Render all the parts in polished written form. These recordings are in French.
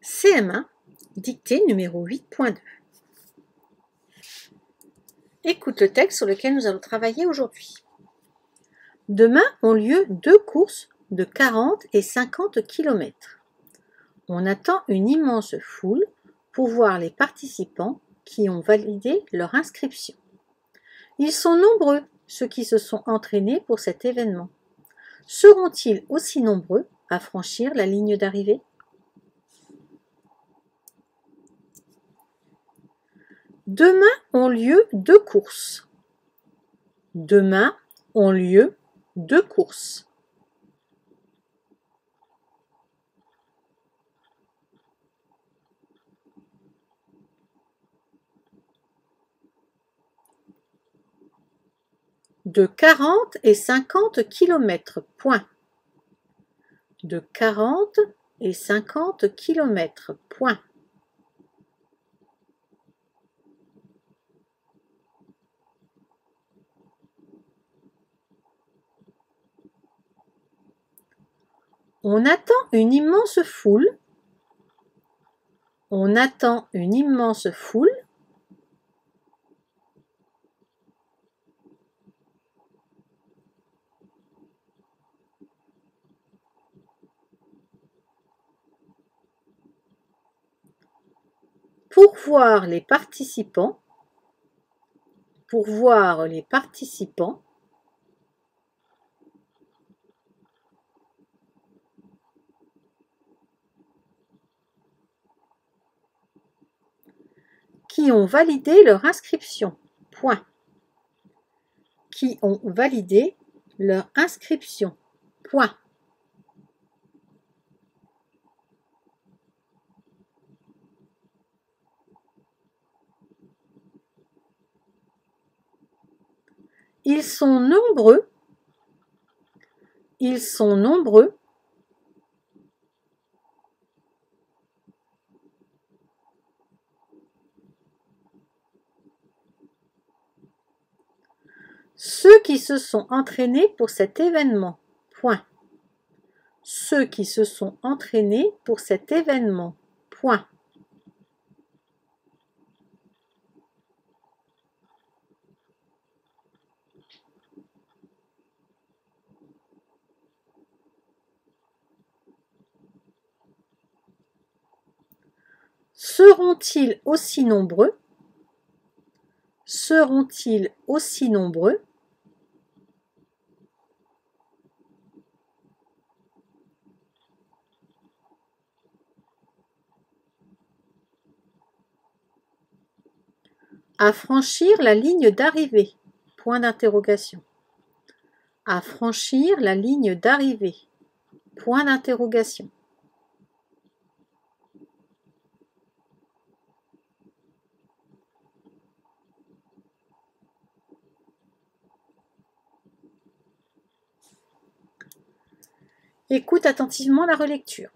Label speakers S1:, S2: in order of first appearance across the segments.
S1: CM1, dictée numéro 8.2. Écoute le texte sur lequel nous allons travailler aujourd'hui. Demain ont lieu 2 courses de 40 et 50 km. On attend une immense foule pour voir les participants qui ont validé leur inscription. Ils sont nombreux, ceux qui se sont entraînés pour cet événement. Seront-ils aussi nombreux à franchir la ligne d'arrivée? Demain ont lieu 2 courses. Demain ont lieu 2 courses. De 40 et 50 km. Point. De 40 et 50 km. Point. On attend une immense foule. On attend une immense foule. Pour voir les participants. Pour voir les participants. Qui ont validé leur inscription. Point. Qui ont validé leur inscription. Point. Ils sont nombreux. Ils sont nombreux. Ceux qui se sont entraînés pour cet événement. Point. Ceux qui se sont entraînés pour cet événement. Point. Seront-ils aussi nombreux? Seront-ils aussi nombreux? À franchir la ligne d'arrivée. Point d'interrogation. À franchir la ligne d'arrivée. Point d'interrogation. Écoute attentivement la relecture.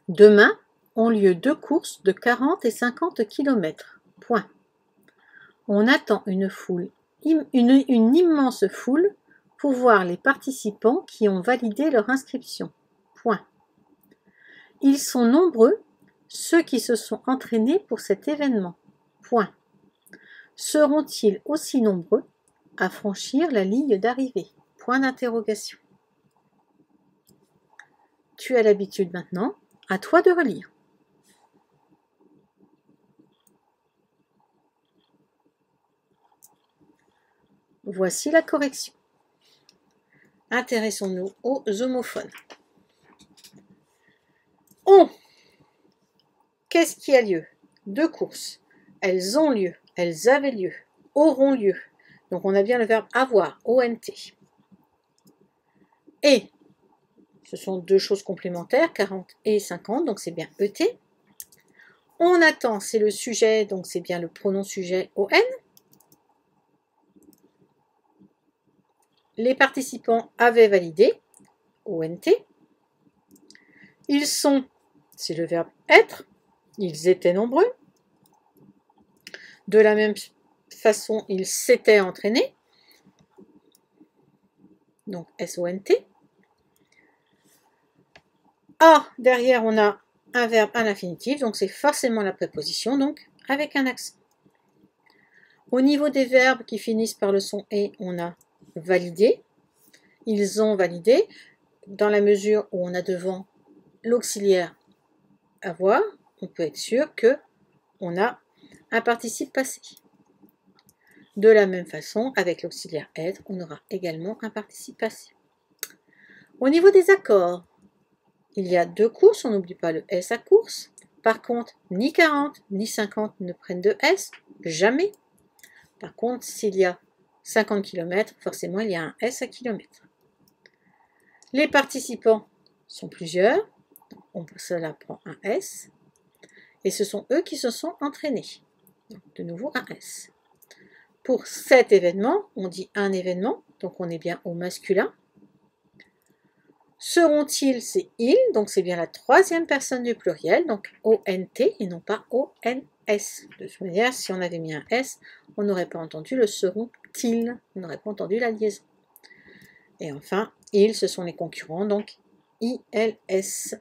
S1: Demain ont lieu 2 courses de 40 et 50 km. Point. On attend une immense foule pour voir les participants qui ont validé leur inscription. Point. Ils sont nombreux, ceux qui se sont entraînés pour cet événement. Point. Seront-ils aussi nombreux à franchir la ligne d'arrivée? Point d'interrogation. Tu as l'habitude maintenant, à toi de relire. Voici la correction. Intéressons-nous aux homophones. On. Qu'est-ce qui a lieu? 2 courses. Elles ont lieu. Elles avaient lieu. Auront lieu. Donc on a bien le verbe avoir. ONT. Et. Ce sont 2 choses complémentaires, 40 et 50, donc c'est bien ET. On attend, c'est le sujet, donc c'est bien le pronom sujet ON. Les participants avaient validé, ONT. Ils sont, c'est le verbe être, ils étaient nombreux. De la même façon, ils s'étaient entraînés, donc SONT. Ah, derrière, on a un verbe à l'infinitif, donc c'est forcément la préposition, donc avec un accent. Au niveau des verbes qui finissent par le son « et », on a « validé », « ils ont validé », dans la mesure où on a devant l'auxiliaire « avoir », on peut être sûr que on a un participe passé. De la même façon, avec l'auxiliaire « être », on aura également un participe passé. Au niveau des accords, il y a 2 courses, on n'oublie pas le S à course. Par contre, ni 40 ni 50 ne prennent de S, jamais. Par contre, s'il y a 50 km, forcément il y a un S à kilomètre. Les participants sont plusieurs, cela prend un S, et ce sont eux qui se sont entraînés. Donc, de nouveau un S. Pour cet événement, on dit un événement, donc on est bien au masculin. Seront-ils, c'est ils, donc c'est bien la 3e personne du pluriel, donc O-N-T et non pas O-N-S. De toute manière, si on avait mis un S, on n'aurait pas entendu le seront-ils, on n'aurait pas entendu la liaison. Et enfin, ils, ce sont les concurrents, donc I-L-S.